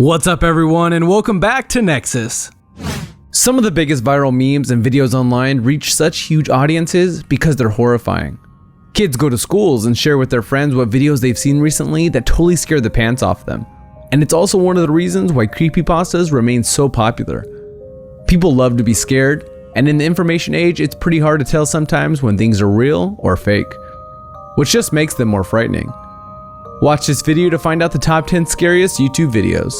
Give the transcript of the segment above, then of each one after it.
What's up everyone, and welcome back to Nexus. Some of the biggest viral memes and videos online reach such huge audiences because they're horrifying. Kids go to schools and share with their friends what videos they've seen recently that totally scare the pants off them. And it's also one of the reasons why creepypastas remain so popular. People love to be scared, and in the information age, it's pretty hard to tell sometimes when things are real or fake, which just makes them more frightening. Watch this video to find out the top 10 scariest YouTube videos.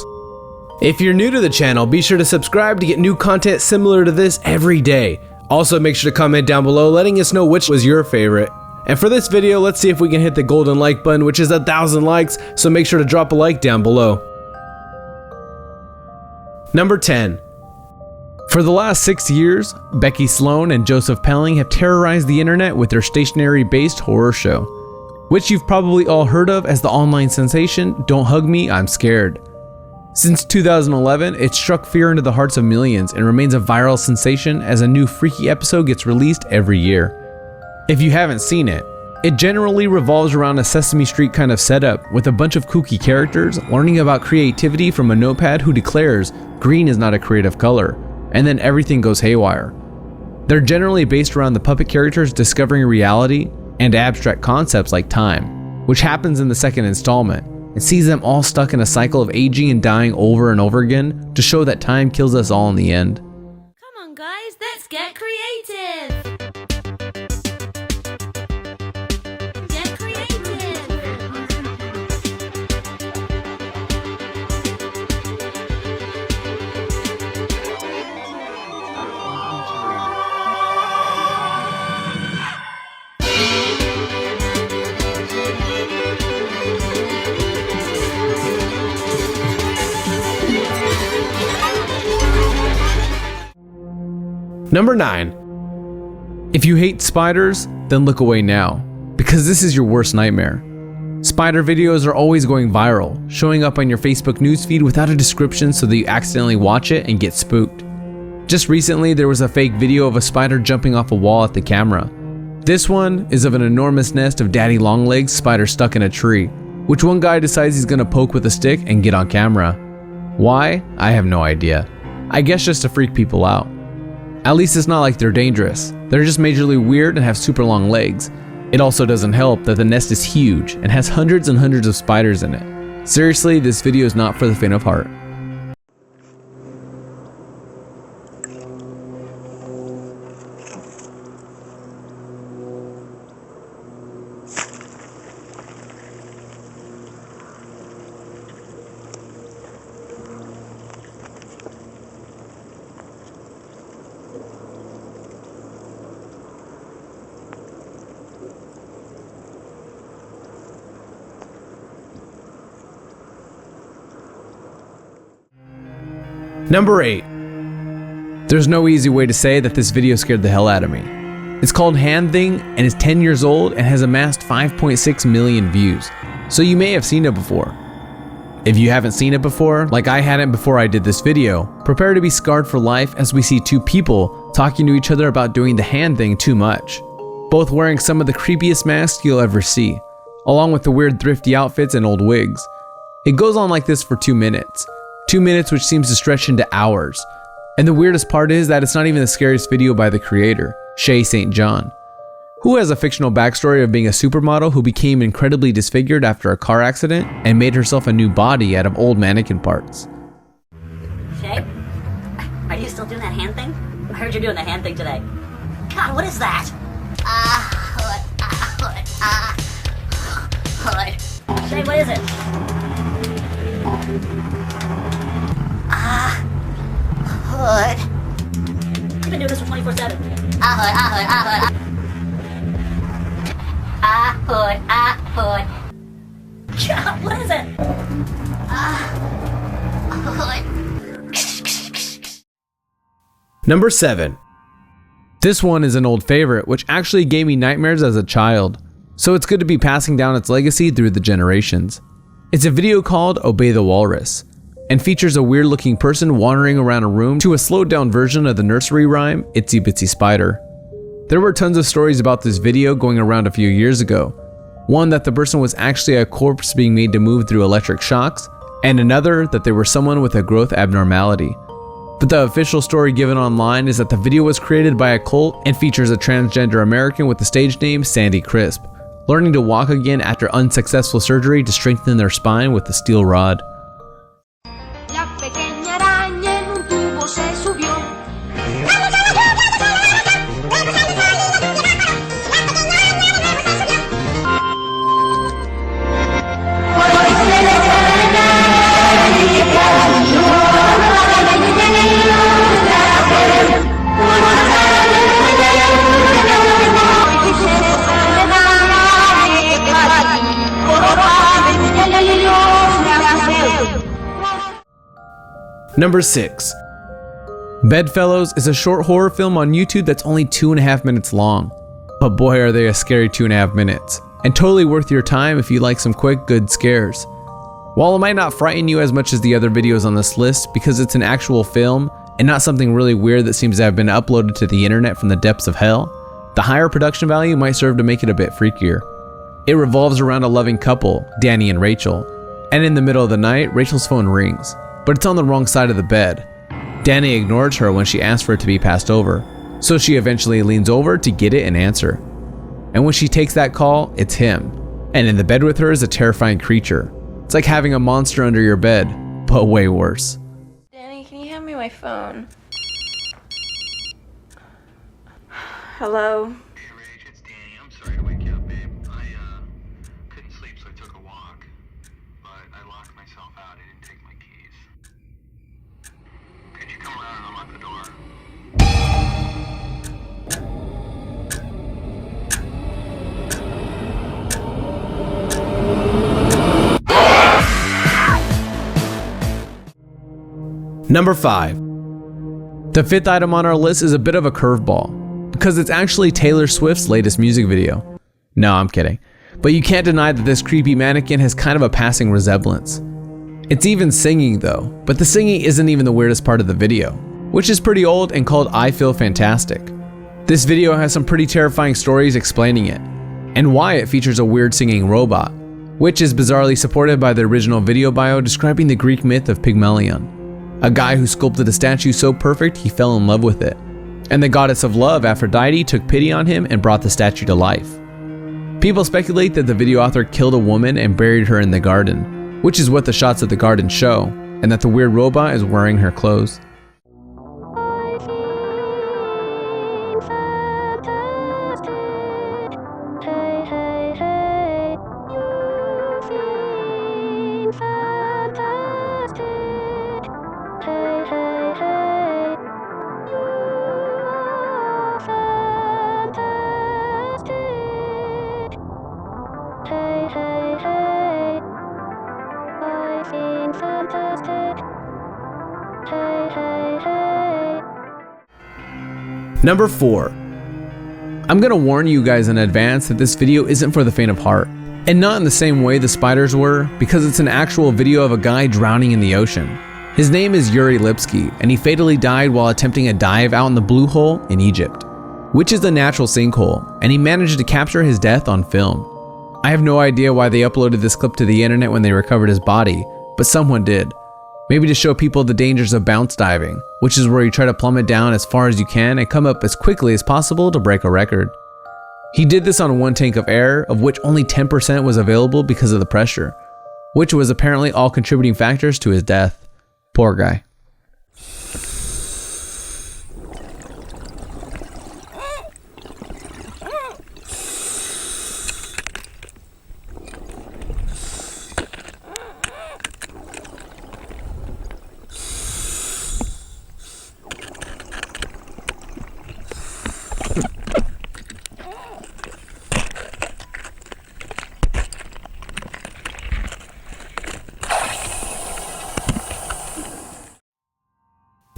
If you're new to the channel, be sure to subscribe to get new content similar to this every day. Also, make sure to comment down below letting us know which was your favorite. And for this video, let's see if we can hit the golden like button, which is 1,000 likes, so make sure to drop a like down below. Number 10. For the last 6 years, Becky Sloan and Joseph Pelling have terrorized the internet with their stationary-based horror show, which you've probably all heard of as the online sensation Don't Hug Me, I'm Scared. Since 2011, it struck fear into the hearts of millions and remains a viral sensation as a new freaky episode gets released every year. If you haven't seen it, it generally revolves around a Sesame Street kind of setup with a bunch of kooky characters learning about creativity from a notepad who declares green is not a creative color, and then everything goes haywire. They're generally based around the puppet characters discovering reality and abstract concepts like time, which happens in the second installment, and sees them all stuck in a cycle of aging and dying over and over again to show that time kills us all in the end. Come on guys, let's get creative! Get creative! Number 9. If you hate spiders, then look away now, because this is your worst nightmare. Spider videos are always going viral, showing up on your Facebook newsfeed without a description so that you accidentally watch it and get spooked. Just recently, there was a fake video of a spider jumping off a wall at the camera. This one is of an enormous nest of daddy longlegs spiders stuck in a tree, which one guy decides he's gonna poke with a stick and get on camera. Why? I have no idea. I guess just to freak people out. At least it's not like they're dangerous. They're just majorly weird and have super long legs. It also doesn't help that the nest is huge and has hundreds and hundreds of spiders in it. Seriously, this video is not for the faint of heart. Number 8. There's no easy way to say that this video scared the hell out of me. It's called Hand Thing and is 10 years old and has amassed 5.6 million views, so you may have seen it before. If you haven't seen it before, like I hadn't before I did this video, prepare to be scarred for life as we see two people talking to each other about doing the hand thing too much, both wearing some of the creepiest masks you'll ever see, along with the weird thrifty outfits and old wigs. It goes on like this for 2 minutes. 2 minutes which seems to stretch into hours. And the weirdest part is that it's not even the scariest video by the creator, Shay St. John, who has a fictional backstory of being a supermodel who became incredibly disfigured after a car accident and made herself a new body out of old mannequin parts. Shay, are you still doing that hand thing? I heard you're doing the hand thing today. God, what is that? Shay, what is it? Hood. You've been doing this for 24/7. Hood. God, what is it? Hood. Number 7. This one is an old favorite, which actually gave me nightmares as a child, so it's good to be passing down its legacy through the generations. It's a video called Obey the Walrus, and features a weird looking person wandering around a room to a slowed down version of the nursery rhyme Itsy Bitsy Spider. There were tons of stories about this video going around a few years ago. One that the person was actually a corpse being made to move through electric shocks, and another that they were someone with a growth abnormality. But the official story given online is that the video was created by a cult and features a transgender American with the stage name Sandy Crisp, learning to walk again after unsuccessful surgery to strengthen their spine with a steel rod. La pequeña araña en un tubo se subió. Number 6. Bedfellows is a short horror film on YouTube that's only 2.5 minutes long. But boy are they a scary 2.5 minutes, and totally worth your time if you like some quick, good scares. While it might not frighten you as much as the other videos on this list because it's an actual film and not something really weird that seems to have been uploaded to the internet from the depths of hell, the higher production value might serve to make it a bit freakier. It revolves around a loving couple, Danny and Rachel, and in the middle of the night, Rachel's phone rings, but it's on the wrong side of the bed. Danny ignores her when she asks for it to be passed over, so she eventually leans over to get it and answer. And when she takes that call, it's him, and in the bed with her is a terrifying creature. It's like having a monster under your bed, but way worse. Danny, can you hand me my phone? Hello? Hey Rach, it's Danny. I'm sorry to wake you up, babe. I couldn't sleep, so I took a walk. But I locked myself out. I didn't take my keys. Could you come around and unlock the door? Number 5. The 5th item on our list is a bit of a curveball, because it's actually Taylor Swift's latest music video. No, I'm kidding. But you can't deny that this creepy mannequin has kind of a passing resemblance. It's even singing though, but the singing isn't even the weirdest part of the video, which is pretty old and called I Feel Fantastic. This video has some pretty terrifying stories explaining it, and why it features a weird singing robot, which is bizarrely supported by the original video bio describing the Greek myth of Pygmalion, a guy who sculpted a statue so perfect he fell in love with it, and the goddess of love Aphrodite took pity on him and brought the statue to life. People speculate that the video author killed a woman and buried her in the garden, which is what the shots of the garden show, and that the weird robot is wearing her clothes. Number 4. I'm gonna warn you guys in advance that this video isn't for the faint of heart, and not in the same way the spiders were, because it's an actual video of a guy drowning in the ocean. His name is Yuri Lipsky, and he fatally died while attempting a dive out in the Blue Hole in Egypt, which is a natural sinkhole, and he managed to capture his death on film. I have no idea why they uploaded this clip to the internet when they recovered his body, but someone did. Maybe to show people the dangers of bounce diving, which is where you try to plummet down as far as you can and come up as quickly as possible to break a record. He did this on 1 tank of air, of which only 10% was available because of the pressure, which was apparently all contributing factors to his death. Poor guy.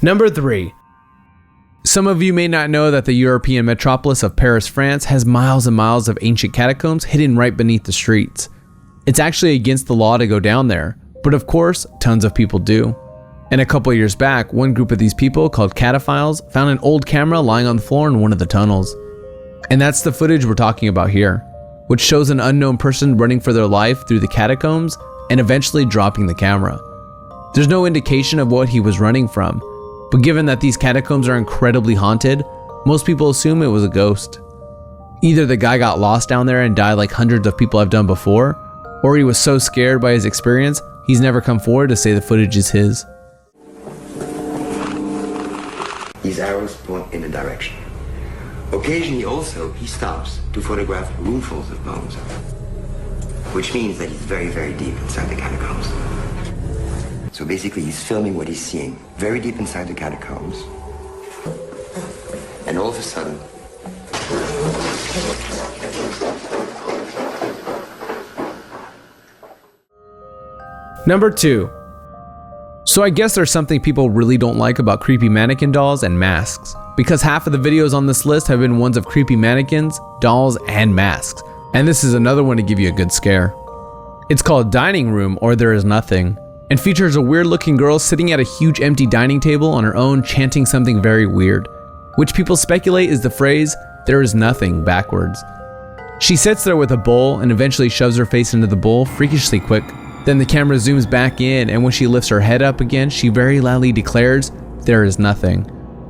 Number 3. Some of you may not know that the European metropolis of Paris, France has miles and miles of ancient catacombs hidden right beneath the streets. It's actually against the law to go down there, but of course, tons of people do. And a couple years back, one group of these people, called Cataphiles, found an old camera lying on the floor in one of the tunnels. And that's the footage we're talking about here, which shows an unknown person running for their life through the catacombs and eventually dropping the camera. There's no indication of what he was running from, but given that these catacombs are incredibly haunted, most people assume it was a ghost. Either the guy got lost down there and died like hundreds of people have done before, or he was so scared by his experience, he's never come forward to say the footage is his. These arrows point in a direction. Occasionally also, he stops to photograph roomfuls of bones, which means that he's very, very deep inside the catacombs. So basically, he's filming what he's seeing very deep inside the catacombs. And all of a sudden, Number 2. So I guess there's something people really don't like about creepy mannequin dolls and masks, because half of the videos on this list have been ones of creepy mannequins, dolls, and masks, and this is another one to give you a good scare. It's called Dining Room or There Is Nothing, and features a weird looking girl sitting at a huge empty dining table on her own chanting something very weird, which people speculate is the phrase, "There is nothing," backwards. She sits there with a bowl and eventually shoves her face into the bowl freakishly quick. Then the camera zooms back in, and when she lifts her head up again, she very loudly declares, "There is nothing."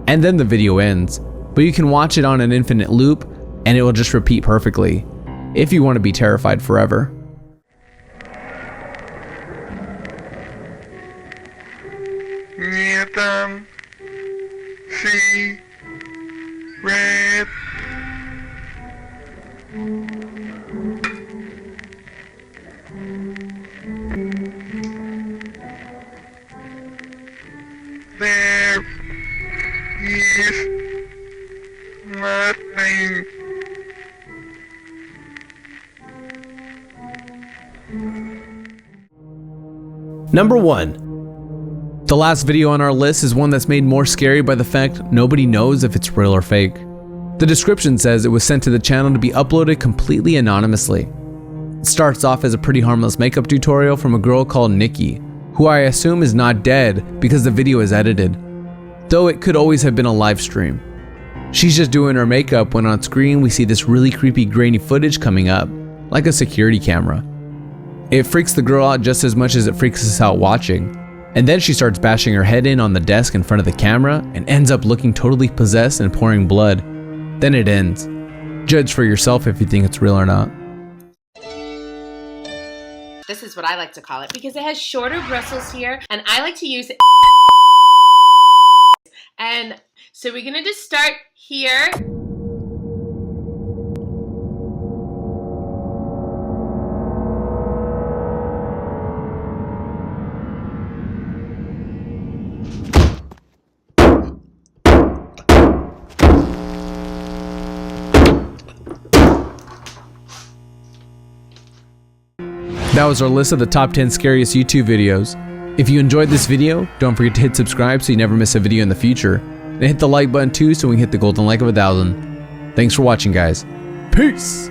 And then the video ends, but you can watch it on an infinite loop, and it will just repeat perfectly, if you want to be terrified forever. Nietam si red. There is nothing. Number 1. The last video on our list is one that's made more scary by the fact nobody knows if it's real or fake. The description says it was sent to the channel to be uploaded completely anonymously. It starts off as a pretty harmless makeup tutorial from a girl called Nikki, who I assume is not dead because the video is edited, though it could always have been a live stream. She's just doing her makeup when on screen we see this really creepy grainy footage coming up, like a security camera. It freaks the girl out just as much as it freaks us out watching, and then she starts bashing her head in on the desk in front of the camera and ends up looking totally possessed and pouring blood. Then it ends. Judge for yourself if you think it's real or not. This is what I like to call it because it has shorter bristles here, and I like to use it. And so we're gonna just start here. That was our list of the top 10 scariest YouTube videos. If you enjoyed this video, don't forget to hit subscribe so you never miss a video in the future. And hit the like button too so we can hit the golden like of 1,000. Thanks for watching, guys. Peace!